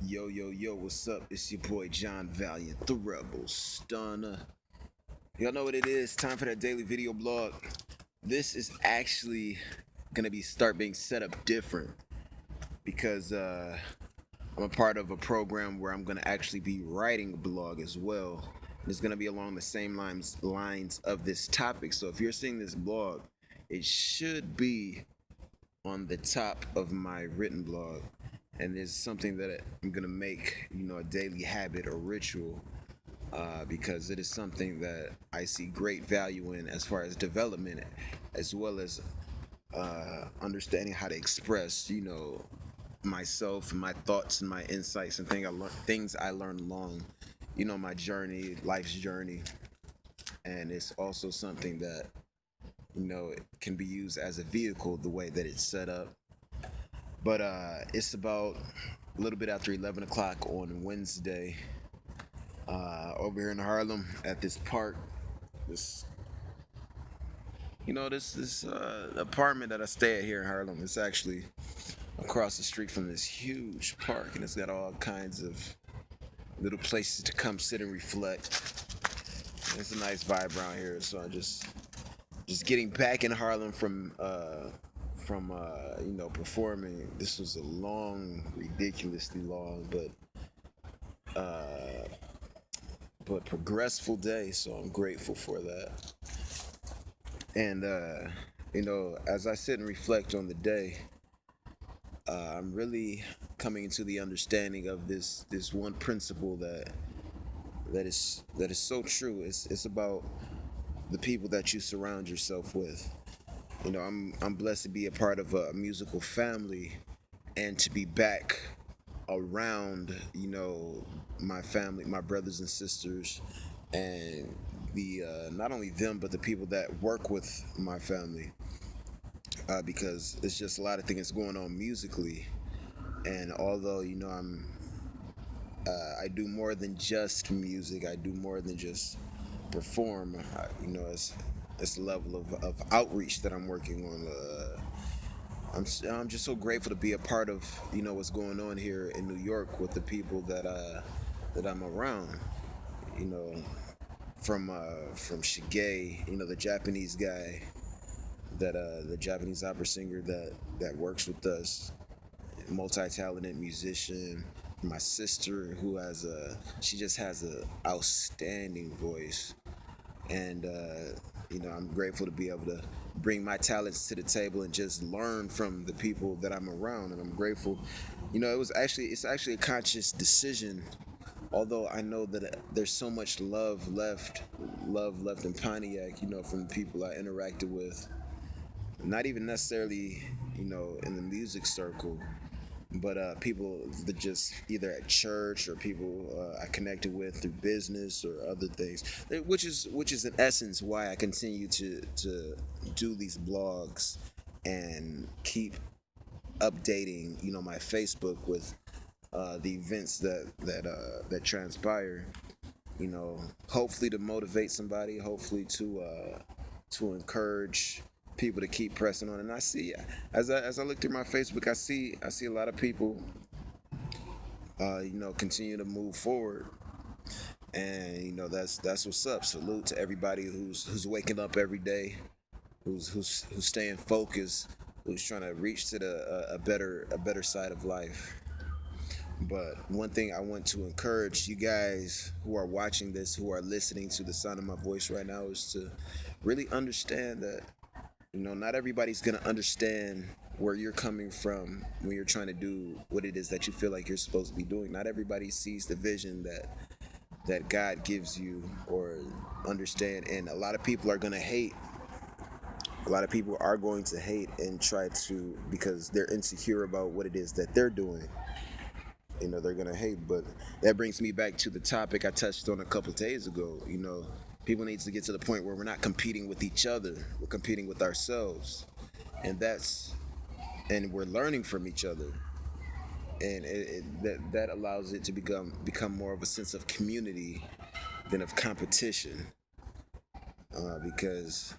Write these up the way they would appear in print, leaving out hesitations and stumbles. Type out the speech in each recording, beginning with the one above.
Yo, yo, yo, what's up? It's your boy John Valiant, the Rebel Stunner. Y'all know what it is. Time for that daily video blog. This is actually gonna be start being set up different because I'm a part of a program where I'm gonna actually be writing a blog as well. And it's gonna be along the same lines of this topic. So if you're seeing this blog, it should be on the top of my written blog, and it's something that I'm gonna make, a daily habit or ritual, because it is something that I see great value in as far as development, as well as understanding how to express, myself and my thoughts and my insights and things I learned along, my journey, life's journey, and it's also something that it can be used as a vehicle the way that it's set up. But it's about a little bit after 11 o'clock on Wednesday, over here in Harlem at this park. This, this apartment that I stay at here in Harlem. It's actually across the street from this huge park, and it's got all kinds of little places to come sit and reflect. It's a nice vibe around here, so I just getting back in Harlem from performing. This was a long, ridiculously long, but progressful day, so I'm grateful for that. And as I sit and reflect on the day, I'm really coming into the understanding of this one principle that is so true. It's about the people that you surround yourself with. I'm blessed to be a part of a musical family and to be back around, my family, my brothers and sisters, and the not only them but the people that work with my family, because it's just a lot of things going on musically. And although I do more than just music, I do more than just perform. It's a level of outreach that I'm working on. I'm just so grateful to be a part of what's going on here in New York with the people that I'm around. You know, from Shige, the Japanese guy, the Japanese opera singer that works with us, multi-talented musician. My sister, who she just has a outstanding voice, and I'm grateful to be able to bring my talents to the table and just learn from the people that I'm around. And I'm grateful. It's actually a conscious decision. Although I know that there's so much love left in Pontiac, from the people I interacted with. Not even necessarily, in the music circle, but people that just either at church or people I connected with through business or other things, which is in essence why I continue to do these blogs and keep updating, my Facebook with the events that transpire. Hopefully to motivate somebody, hopefully to encourage people to keep pressing on. And I see, as I look through my Facebook, I see a lot of people, continue to move forward, and that's what's up. Salute to everybody who's waking up every day, who's staying focused, who's trying to reach to a better side of life. But one thing I want to encourage you guys who are watching this, who are listening to the sound of my voice right now, is to really understand that not everybody's gonna understand where you're coming from when you're trying to do what it is that you feel like you're supposed to be doing. Not everybody sees the vision that God gives you or understand, and a lot of people are gonna hate. A lot of people are going to hate and try to, because they're insecure about what it is that they're doing. They're gonna hate. But that brings me back to the topic I touched on a couple of days ago. People need to get to the point where we're not competing with each other, we're competing with ourselves, and we're learning from each other, and that allows it to become more of a sense of community than of competition, because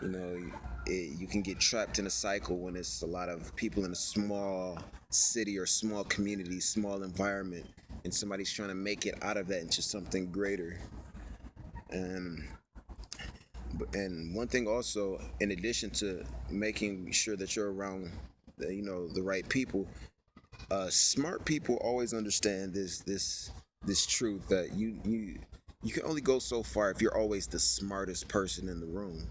You know, you can get trapped in a cycle when it's a lot of people in a small city or small community, small environment, and somebody's trying to make it out of that into something greater. And and one thing also, in addition to making sure that you're around the right people, smart people always understand this truth that you can only go so far if you're always the smartest person in the room.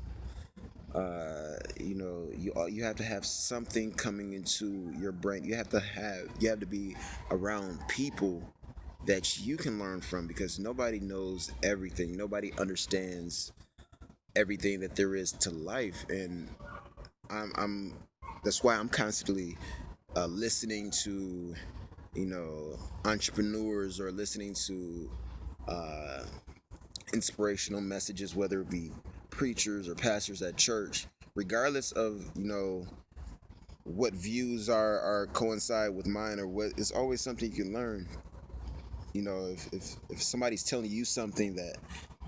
You have to have something coming into your brain. You have to be around people that you can learn from, because nobody knows everything. Nobody understands everything that there is to life, and I'm that's why I'm constantly listening to entrepreneurs, or listening to uh, inspirational messages, whether it be preachers or pastors at church, regardless of what views are coincide with mine, or what. It's always something you can learn. If somebody's telling you something that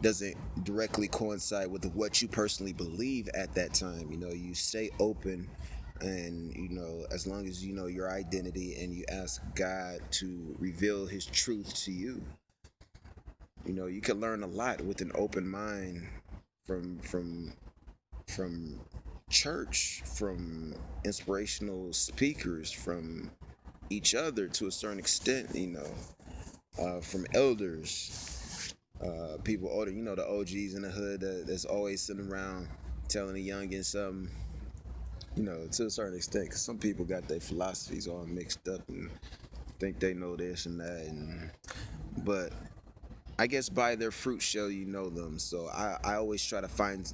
doesn't directly coincide with what you personally believe at that time, you stay open, and as long as you know your identity and you ask God to reveal his truth to you, you can learn a lot with an open mind, from church, from inspirational speakers, from each other to a certain extent, from elders, people older, the OGs in the hood that's always sitting around telling the youngins something, to a certain extent. Because some people got their philosophies all mixed up and think they know this and that, but I guess by their fruit show you know them. So I always try to find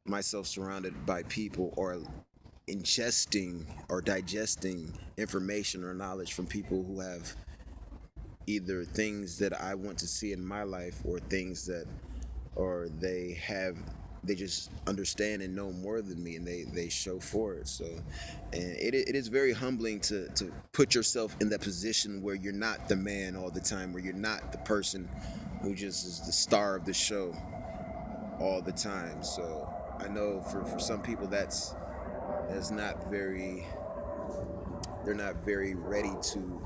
myself surrounded by people, or ingesting or digesting information or knowledge from people who have either things that I want to see in my life, or things that, or they just understand and know more than me, and they show for it. So, and it is very humbling to put yourself in that position where you're not the man all the time, where you're not the person who just is the star of the show all the time. So I know for some people that's not very, they're not very ready to,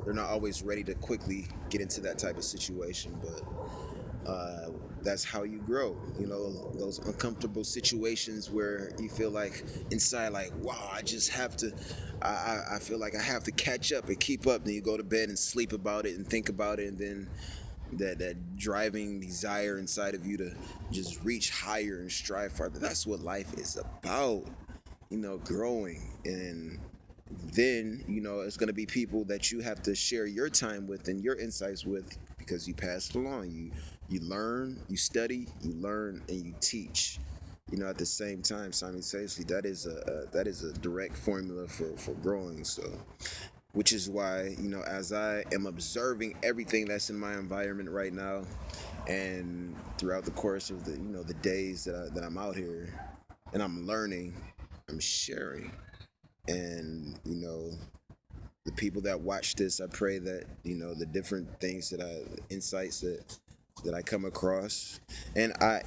they're not always ready to quickly get into that type of situation, but that's how you grow. Those uncomfortable situations where you feel like inside, like, wow, I just have to, I feel like I have to catch up and keep up. Then you go to bed and sleep about it and think about it, and then that driving desire inside of you to just reach higher and strive farther. That's what life is about, growing. And then it's going to be people that you have to share your time with and your insights with, because you pass it along. You learn, you study, you learn, and you teach, at the same time, simultaneously. That is a direct formula for growing. So, which is why, as I am observing everything that's in my environment right now, and throughout the course of the days that I'm out here, and I'm learning, I'm sharing. And the people that watch this, I pray that the different things insights that I come across, and I'm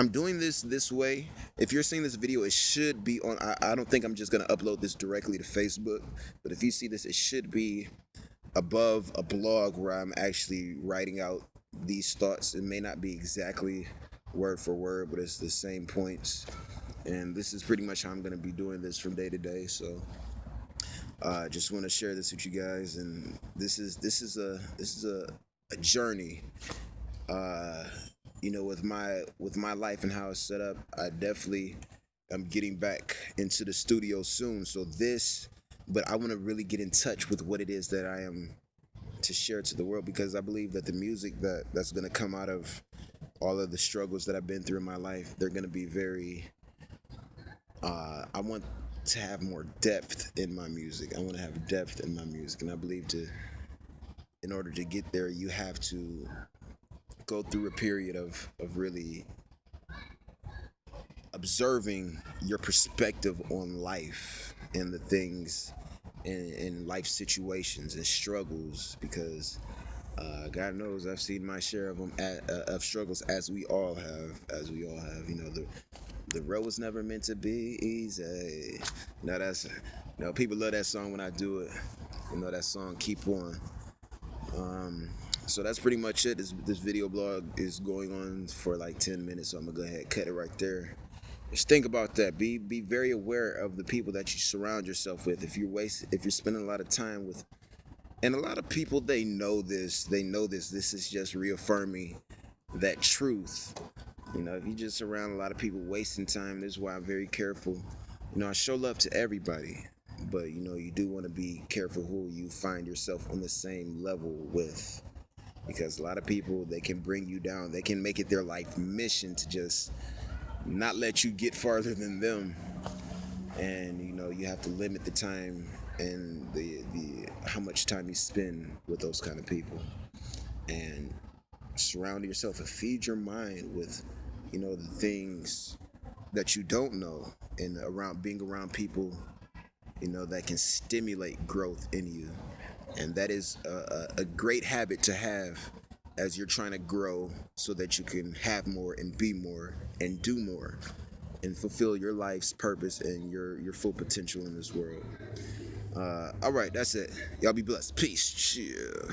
doing this way. If you're seeing this video, it should be on. I don't think I'm just gonna upload this directly to Facebook, but if you see this, it should be above a blog where I'm actually writing out these thoughts. It may not be exactly word for word, but it's the same points. And this is pretty much how I'm going to be doing this from day to day. So just want to share this with you guys, and this is a journey. Uh, with my life and how it's set up, I definitely am getting back into the studio soon. But I want to really get in touch with what it is that I am to share to the world, because I believe that the music that's going to come out of all of the struggles that I've been through in my life, they're going to be very. I want to have more depth in my music. I want to have depth in my music, and I believe in order to get there, you have to go through a period of really observing your perspective on life and the things in life situations and struggles, because God knows I've seen my share of them of struggles, as we all have. The road was never meant to be easy. Now that's, people love that song when I do it. That song Keep On. Um, so that's pretty much it. This video blog is going on for like 10 minutes, so I'm gonna go ahead and cut it right there. Just think about that. Be very aware of the people that you surround yourself with. If you're spending a lot of time with, and a lot of people, they know this. This is just reaffirming that truth. If you just around a lot of people wasting time, this is why I'm very careful. I show love to everybody, but you do want to be careful who you find yourself on the same level with, because a lot of people, they can bring you down. They can make it their life mission to just not let you get farther than them. And you have to limit the time and the how much time you spend with those kind of people, and surround yourself and feed your mind with the things that you don't know, and being around people that can stimulate growth in you. And that is a great habit to have as you're trying to grow, so that you can have more and be more and do more and fulfill your life's purpose and your full potential in this world. All right, that's it. Y'all be blessed. Peace. Cheers.